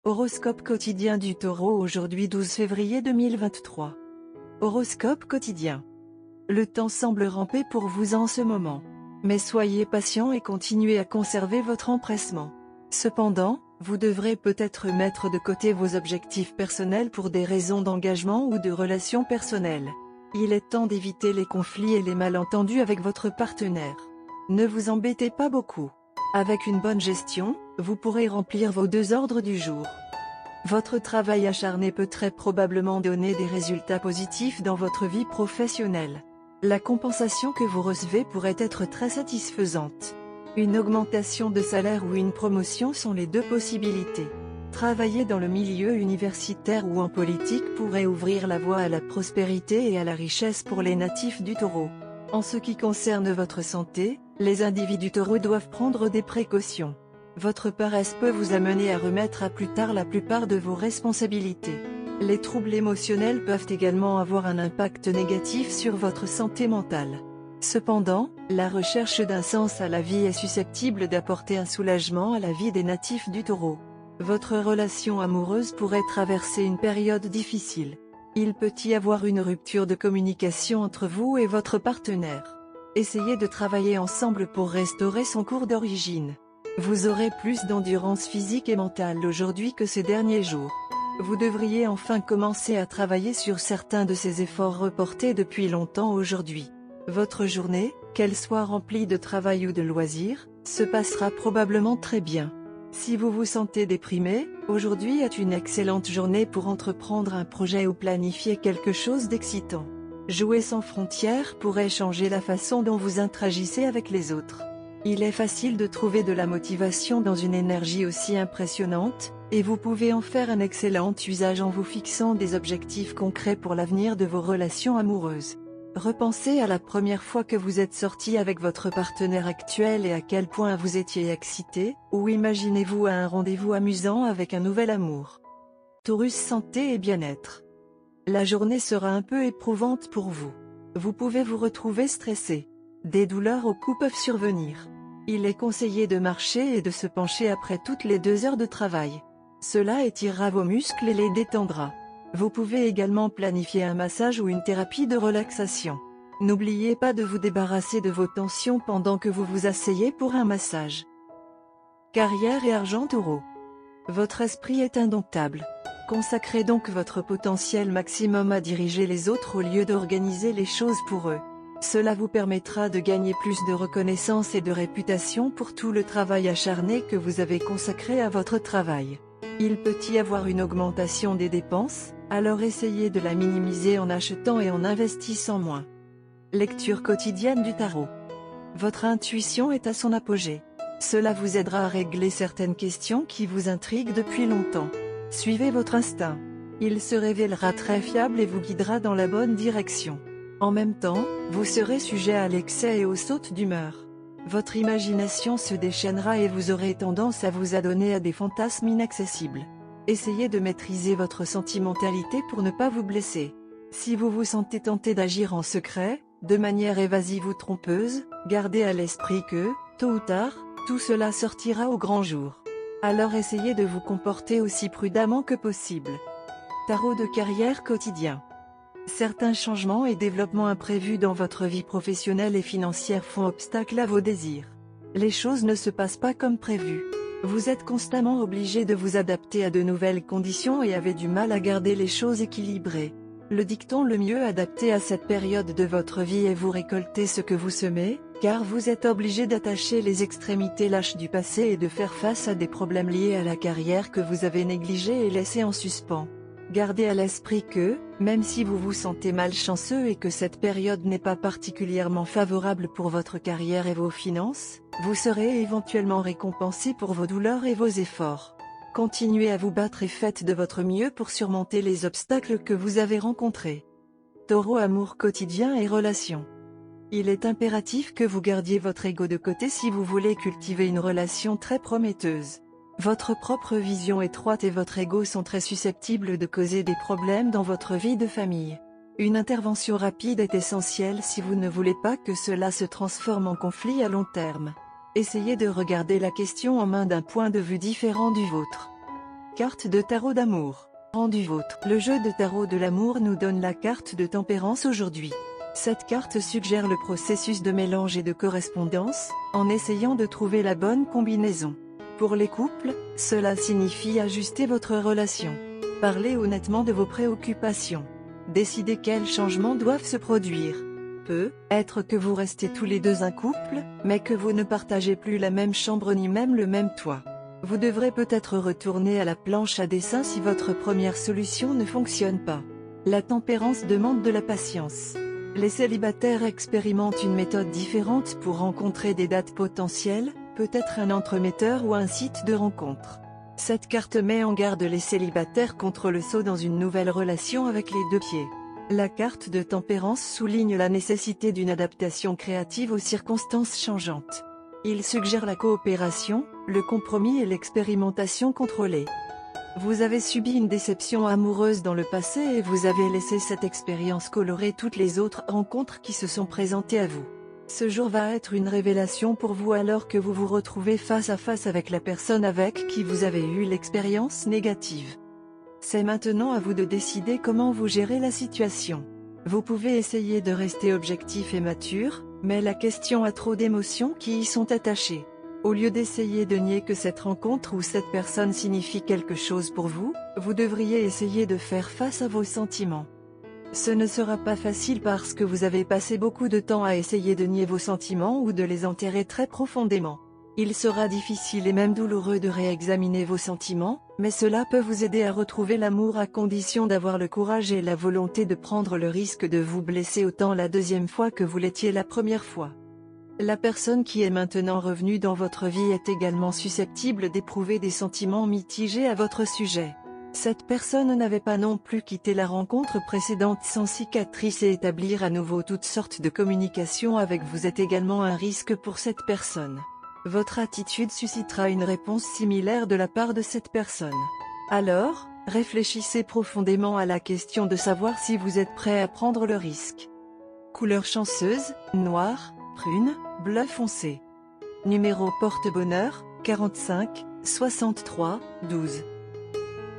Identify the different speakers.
Speaker 1: Horoscope quotidien du Taureau aujourd'hui 12 février 2023. Horoscope quotidien. Le temps semble ramper pour vous en ce moment. Mais soyez patient et continuez à conserver votre empressement. Cependant, vous devrez peut-être mettre de côté vos objectifs personnels pour des raisons d'engagement ou de relations personnelles. Il est temps d'éviter les conflits et les malentendus avec votre partenaire. Ne vous embêtez pas beaucoup. Avec une bonne gestion, vous pourrez remplir vos 2 ordres du jour. Votre travail acharné peut très probablement donner des résultats positifs dans votre vie professionnelle. La compensation que vous recevez pourrait être très satisfaisante. Une augmentation de salaire ou une promotion sont les 2 possibilités. Travailler dans le milieu universitaire ou en politique pourrait ouvrir la voie à la prospérité et à la richesse pour les natifs du Taureau. En ce qui concerne votre santé, les individus Taureaux doivent prendre des précautions. Votre paresse peut vous amener à remettre à plus tard la plupart de vos responsabilités. Les troubles émotionnels peuvent également avoir un impact négatif sur votre santé mentale. Cependant, la recherche d'un sens à la vie est susceptible d'apporter un soulagement à la vie des natifs du Taureau. Votre relation amoureuse pourrait traverser une période difficile. Il peut y avoir une rupture de communication entre vous et votre partenaire. Essayez de travailler ensemble pour restaurer son cours d'origine. Vous aurez plus d'endurance physique et mentale aujourd'hui que ces derniers jours. Vous devriez enfin commencer à travailler sur certains de ces efforts reportés depuis longtemps aujourd'hui. Votre journée, qu'elle soit remplie de travail ou de loisirs, se passera probablement très bien. Si vous vous sentez déprimé, aujourd'hui est une excellente journée pour entreprendre un projet ou planifier quelque chose d'excitant. Jouer sans frontières pourrait changer la façon dont vous interagissez avec les autres. Il est facile de trouver de la motivation dans une énergie aussi impressionnante, et vous pouvez en faire un excellent usage en vous fixant des objectifs concrets pour l'avenir de vos relations amoureuses. Repensez à la première fois que vous êtes sorti avec votre partenaire actuel et à quel point vous étiez excité, ou imaginez-vous à un rendez-vous amusant avec un nouvel amour. Taurus santé et bien-être. La journée sera un peu éprouvante pour vous. Vous pouvez vous retrouver stressé. Des douleurs au cou peuvent survenir. Il est conseillé de marcher et de se pencher après toutes les 2 heures de travail. Cela étirera vos muscles et les détendra. Vous pouvez également planifier un massage ou une thérapie de relaxation. N'oubliez pas de vous débarrasser de vos tensions pendant que vous vous asseyez pour un massage. Carrière et argent Taureau. Votre esprit est indomptable. Consacrez donc votre potentiel maximum à diriger les autres au lieu d'organiser les choses pour eux. Cela vous permettra de gagner plus de reconnaissance et de réputation pour tout le travail acharné que vous avez consacré à votre travail. Il peut y avoir une augmentation des dépenses, alors essayez de la minimiser en achetant et en investissant moins. Lecture quotidienne du tarot. Votre intuition est à son apogée. Cela vous aidera à régler certaines questions qui vous intriguent depuis longtemps. Suivez votre instinct. Il se révélera très fiable et vous guidera dans la bonne direction. En même temps, vous serez sujet à l'excès et aux sautes d'humeur. Votre imagination se déchaînera et vous aurez tendance à vous adonner à des fantasmes inaccessibles. Essayez de maîtriser votre sentimentalité pour ne pas vous blesser. Si vous vous sentez tenté d'agir en secret, de manière évasive ou trompeuse, gardez à l'esprit que, tôt ou tard, tout cela sortira au grand jour. Alors essayez de vous comporter aussi prudemment que possible. Tarot de carrière quotidien. Certains changements et développements imprévus dans votre vie professionnelle et financière font obstacle à vos désirs. Les choses ne se passent pas comme prévu. Vous êtes constamment obligé de vous adapter à de nouvelles conditions et avez du mal à garder les choses équilibrées. Le dicton le mieux adapté à cette période de votre vie est vous récoltez ce que vous semez, car vous êtes obligé d'attacher les extrémités lâches du passé et de faire face à des problèmes liés à la carrière que vous avez négligés et laissés en suspens. Gardez à l'esprit que, même si vous vous sentez malchanceux et que cette période n'est pas particulièrement favorable pour votre carrière et vos finances, vous serez éventuellement récompensé pour vos douleurs et vos efforts. Continuez à vous battre et faites de votre mieux pour surmonter les obstacles que vous avez rencontrés. Taureau amour quotidien et relations. Il est impératif que vous gardiez votre ego de côté si vous voulez cultiver une relation très prometteuse. Votre propre vision étroite et votre ego sont très susceptibles de causer des problèmes dans votre vie de famille. Une intervention rapide est essentielle si vous ne voulez pas que cela se transforme en conflit à long terme. Essayez de regarder la question en main d'un point de vue différent du vôtre. Carte de tarot d'amour. Rendu vôtre. Le jeu de tarot de l'amour nous donne la carte de tempérance aujourd'hui. Cette carte suggère le processus de mélange et de correspondance, en essayant de trouver la bonne combinaison. Pour les couples, cela signifie ajuster votre relation. Parlez honnêtement de vos préoccupations. Décidez quels changements doivent se produire. Peut être que vous restez tous les deux un couple, mais que vous ne partagez plus la même chambre ni même le même toit. Vous devrez peut-être retourner à la planche à dessin si votre première solution ne fonctionne pas. La tempérance demande de la patience. Les célibataires expérimentent une méthode différente pour rencontrer des dates potentielles, peut-être un entremetteur ou un site de rencontre. Cette carte met en garde les célibataires contre le saut dans une nouvelle relation avec les deux pieds. La carte de tempérance souligne la nécessité d'une adaptation créative aux circonstances changeantes. Il suggère la coopération, le compromis et l'expérimentation contrôlée. Vous avez subi une déception amoureuse dans le passé et vous avez laissé cette expérience colorer toutes les autres rencontres qui se sont présentées à vous. Ce jour va être une révélation pour vous alors que vous vous retrouvez face à face avec la personne avec qui vous avez eu l'expérience négative. C'est maintenant à vous de décider comment vous gérez la situation. Vous pouvez essayer de rester objectif et mature, mais la question a trop d'émotions qui y sont attachées. Au lieu d'essayer de nier que cette rencontre ou cette personne signifie quelque chose pour vous, vous devriez essayer de faire face à vos sentiments. Ce ne sera pas facile parce que vous avez passé beaucoup de temps à essayer de nier vos sentiments ou de les enterrer très profondément. Il sera difficile et même douloureux de réexaminer vos sentiments, mais cela peut vous aider à retrouver l'amour à condition d'avoir le courage et la volonté de prendre le risque de vous blesser autant la deuxième fois que vous l'étiez la première fois. La personne qui est maintenant revenue dans votre vie est également susceptible d'éprouver des sentiments mitigés à votre sujet. Cette personne n'avait pas non plus quitté la rencontre précédente sans cicatrice et établir à nouveau toutes sortes de communications avec vous est également un risque pour cette personne. Votre attitude suscitera une réponse similaire de la part de cette personne. Alors, réfléchissez profondément à la question de savoir si vous êtes prêt à prendre le risque. Couleur chanceuse, noir, prune, bleu foncé. Numéro porte-bonheur, 45, 63, 12.